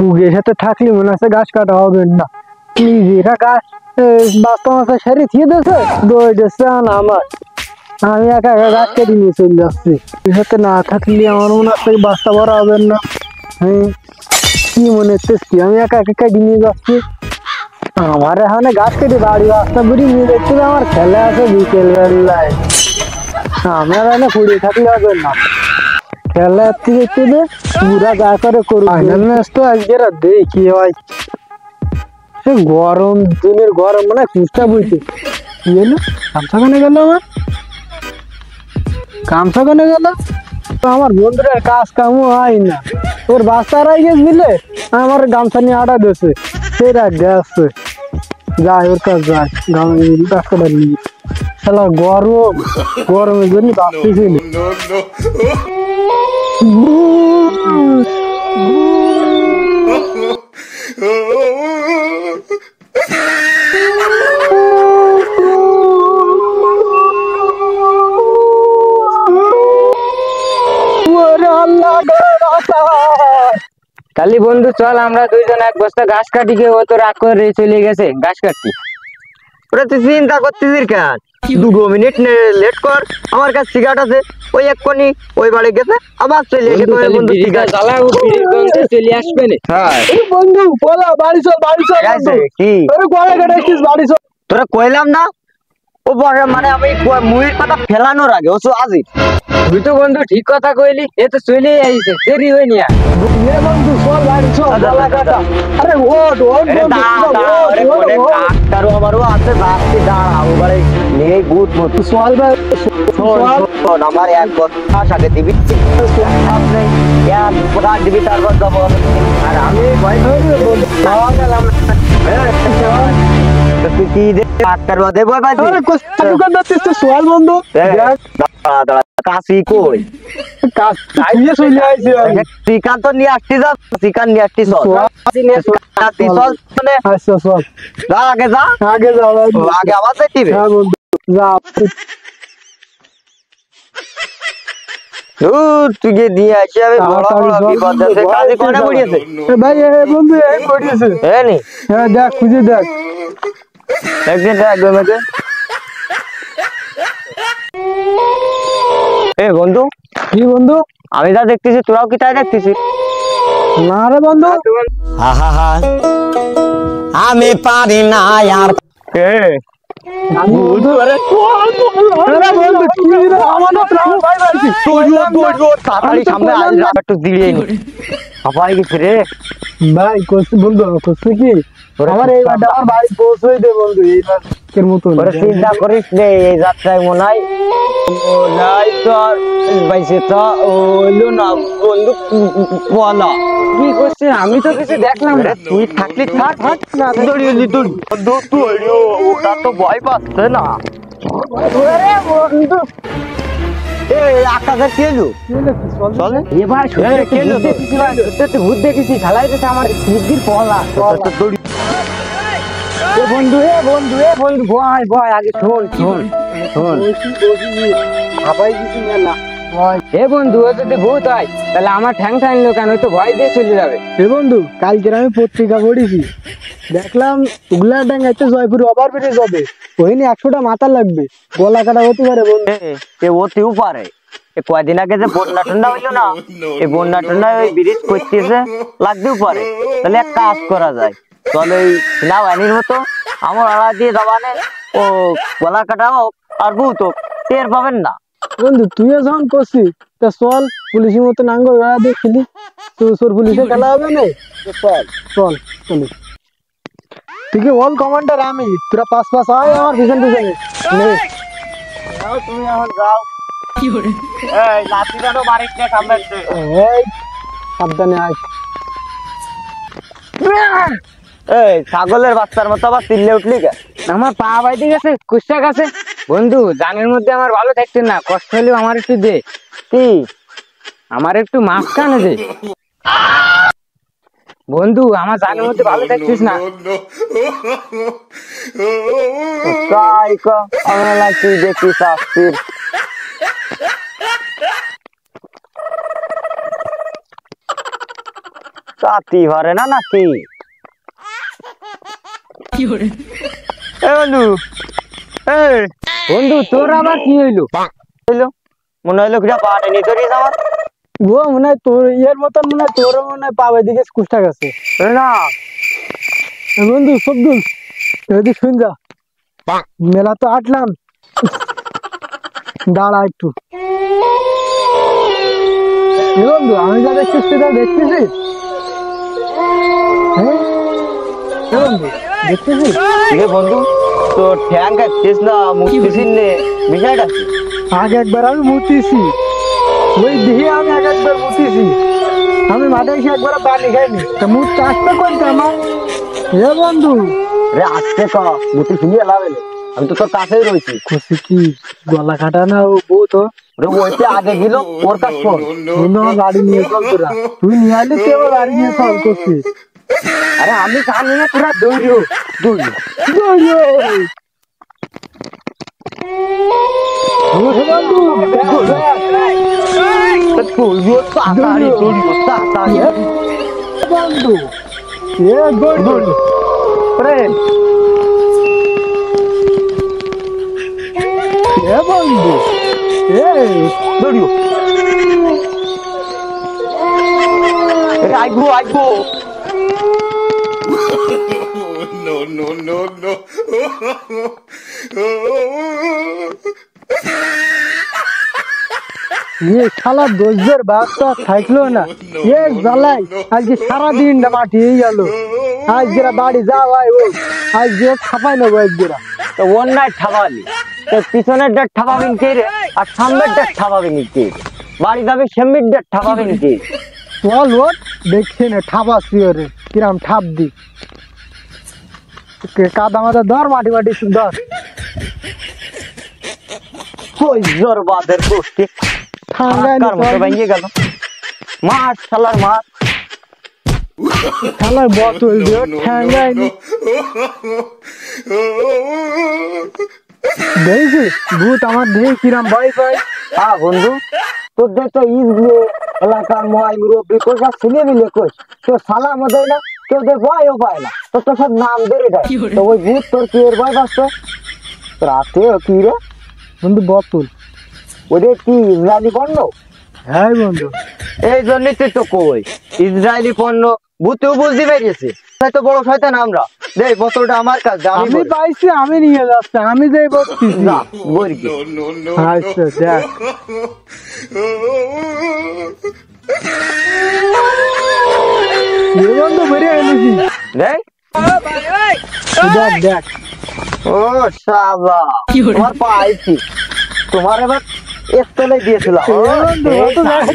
উগের সাথে থাকলে মনে হচ্ছে গাছ কাটা হবে না। নিজেরা গাছ বাস্তা মাস্তা সারি থিয়ে দিয়েছে দই দিচ্ছে আমার, আমি একা একা গাছ কেটে নিয়ে চলে যাচ্ছি। এর সাথে না থাকলে আমার মনে হচ্ছে বাস্তা ভরা হবে না। হ্যাঁ কি মনে হচ্ছে কি আমি একা একা কেটে নিয়ে যাচ্ছি। আমার এখানে গাছ কেটে বাড়ি রাস্তা বুড়ি নিয়ে যাচ্ছি, আমার খেলা আছে বিকেল বেলায়। আমার এখানে পড়ে থাকলে হবে না, খেলা থেকে চলে পুরা গা করে করবো। ফাইনাল ম্যাচ তো আজকে দেখি হয়, সে গরম দিনের গরম মানে কুচটা বইতে কি হলো। গামছা কানে গেল আমার, গামছা কানে গেল আমার বন্ধুরা, কাজ কামও হয় না। তোর বাচ্চারাই গেছে দিলে আমার গামছা নিয়ে আটা দিয়েছে, সেটা গেছে যাই ওর কাজ যায় গাছটা নিয়ে। শালা গরম, গরমের জন্য বাঁচতেছিল। কালি বন্ধু চল আমরা দুইজন এক বস্তা ঘাস কাটি, কে ও তো রাগ করে চলে গেছে ঘাস কাটতে। ওরা তুই চিন্তা করতেছিস কেন? 2 মিনিট লেট কর, আমার কাছে সিগারেট আছে, ওই এক্ষুনি ওই বাড়ি গেছে আবার চলে এসে তোর বন্ধু সিগারেট জ্বালাও, চলে আসবে না। হ্যাঁ বন্ধু বলা বাড়ি চল, বাড়ি চল কি গলা কাটাইছিস, বাড়ি চল। তোরা কইলাম না ও মানে আমি মুড়ির কথা ফেলানোর আগে ও আজি তুই তো বন্ধু ঠিক কথা কইলি, এ তো চলে আইছে, দেরি হই নিয়া। বন্ধু চল বাড়ি চল, গলা কাটা। আরে ওঠ ওঠ ডাক্তারও আমারও আছে, ভাবছি দাঁড়া ও বাড়ি নিয়ে গুড মতো চল ভাই আমার 1 বছর আগে দিবি দিবি, তারপর যাবো। আর আমি ভয় গেলাম তুই কি ডাক্তার দেবো দোকানদার সোয়াল বন্ধু কাশি কই চিকান তো নিয়ে আসছি, যা চিকান নিয়ে আসছি আগে যা আগে যাও আগে আবার যাইতিবে। হ্যাঁ বন্ধু যা তুই গিয়ে দিয়ে আসি, আমি বড় বড় বিপদ আছে। কাজে কোনে পড়িয়েছে ভাই বন্ধু এই পড়িয়েছে। হ্যাঁ নি হ্যাঁ দেখ খুঁজে দেখ একদিন দেখ এ বন্ধু। কি বন্ধু? আমি যা দেখতেছি তোরাও কি তাই দেখতেছিস? না রে বন্ধু, আমি পারি না আর ভাই করছি বন্ধু, করছি কি আমার এইবার আমার বাড়ি পৌঁছই দে বন্ধু, এইবার মতন চিন্তা করিস রে, এই যাত্রায় মনে হয় কি করছিস? আমি তো কিছু দেখলাম না। তুই থাকলি থাক না ওটা তো ভয় পাচ্ছে না। আকাশে কেলু চলে এবার ভূত দেখেছি, খেলাই গেছে আমার বুদ্ধির পলা। বন্ধু ভয় ভয়, আগে শোন শোন শোন। এ বন্ধু ও যদি ভূত হয় তাহলে আমার ঠ্যাং ঠাইলো কেন? তো ভয় দিয়ে চলে যাবে। এ বন্ধু কালকে আমি পত্রিকা পড়েছি, দেখলাম উগলা ডাঙ্গাইতে জয়পুর ওভার ব্রিজ হবে, ওইনি 100টা মাথা লাগবে, গলা কাটা হতে পারে বন্ধু। ওতেও পারে। কয়দিন আগে যে বন্যা টন্যা হইলো না, এই বন্যা টন্যা ওই ব্রিজ করতেছে, লাগতেও পারে। তাহলে এক কাজ করা যায়, তাহলে ওই সেনাবাহিনীর মতো আমার আড়া দিয়ে যাবানে, ও গলা কাটাও আর ভূত টের পাবেন না। বন্ধু তুইও যখন করছিস তা চল পুলিশের মতো নাঙ্গল গাড়া দিয়ে খেলি, তোর পুলিশে খেলা হবে না। চল চল চলি, তুই কি ওয়াল কমান্ডার, আমি তোরা পাঁচ আয় আমার পিছন পিছনে। তুমি এখন যাও, লাঠি যেন বাড়ির নিয়ে কামড়াচ্ছে। সাবধানে আয়। এই ছাগলের বাচ্চার মতো আবার চিল্লে উঠলি কে? আমার পা বাইতে গেছে, কুচ্ছা গেছে। বন্ধু জানের মধ্যে আমার ভালো থাকছে না, কষ্ট হলেও আমার একটু দে। কি আমার একটু মাছ কানে দে বন্ধু, আমার জানের মধ্যে ভালো থাকছিস না। তাই আমরা কি দেখি শাস্তির। রাতি ভরে না নাকি? এ বন্ধু, এই বন্ধু তোর আবার কি হইলো? হইলো মনে হইলো কিটা পাটে নিয়ে চড়িয়ে যাওয়ার। ও মনে হয় তোর এর মতন মনে হয় তোর মনে হয় পাবে দিকে কুষ্টা গেছে। না বন্ধু সবদুল এদিক শুন যা, মেলা তো আটলাম, দাঁড়া একটু। এ বন্ধু আমি যা দেখছিস সেটা দেখতেছিস? হ্যাঁ এ বন্ধু দেখতেছিস? রে বন্ধু, তো ঠ্যাং খাচ্ছিস না মুখছিস নে, বিষয়টা কি? আগে একবার আমি মুতিছি, ওই দিয়ে আমি একবার মুতিছি, আমি মাঠে এসে একবার পানি খাইনি, তা মুখ চাষটা করতে আমার। এ বন্ধু রে আজকে ক মুতি শুনি এলাবে, আমি তো তোর কাছেই রয়েছি। খুশি কি গলা কাটা না ও বউ তো? রে ওইতে আগে গেল ওর কাছ ফোন। বন্ধু আমার গাড়ি নিয়ে চল তোরা, তুই নিয়ে আইলে তুই আমার গাড়ি নিয়ে চল করছিস। আরে আমি জানি না তোরা দৌড়িও দৌড়িও। বন্ধু তাড়াতাড়ি দৌড়িও তাড়াতাড়ি। বন্ধু এ বন্ধু প্রেম এ বন্ধু এ দৌড়িও। রে I go I go. No, no, no, no. ये শালা দোষের বাচ্চা থাকলো না, এ জ্বালাই আজকে সারাদিন মাটি গেল। আজকে বাড়ি যা ভাই, ও আজকে ছাপাই নেবো আজকে। তো অন্যায় ঠাপালি, তো পিছনের ডেট ঠাপাবেন কে রে, আর সামনের ডেট ঠাপাবেন কে? বাড়ি যাবে সেমির ডেট ঠাপাবেন কে? চল ওর দেখছি না ঠাপাচ্ছি ওরে কিরাম ঠাপ দি, কাদা মাদা ধর, মাটি মাটি ধর। ওই জোর বাদের গোষ্ঠী ঠান্ডায় কার মতো ভেঙে গেল। মাঠ শালার মাঠ। শালার বোতল দিয়ে ঠান্ডায় দেখছি ভূত আমার দেখে কিরাম ভয় পায়। হ্যাঁ বন্ধু, তোদের তো ইজলে এলাকার ময় মুরব্বী কোথা ছেলে মিলে কই, কেউ সালাম দেয় না, কেউ ওদের ভয়ও পায় না, তোর তো সব নাম ধরে দেয়। তো ওই ভূত তোর কি এর ভয় পাচ্ছ? রাতে কি রে বন্ধু বোতল ওদের কি ইসরায়েলি পণ্য? হ্যাঁ বন্ধু এই জন্যই তো কই ইসরায়েলি পণ্য ভূতেও বুঝতে পেরেছে। তাই তো বড় শয়তান আমরা। দে বোতলটা আমার কাছে, আমি আমি পাইছি, আমি নিয়ে যাচ্ছি, আমি যাই বলছি না বলি কি। No, no, no. আচ্ছা দেখ এ বন্ধু বেরিয়ে এনেছি, দেখ দেখ দেখ। ও শালা তোমার পাইছি, তোমার এবার এক তলে দিয়েছিলাম। এ বন্ধু, অত দেখ,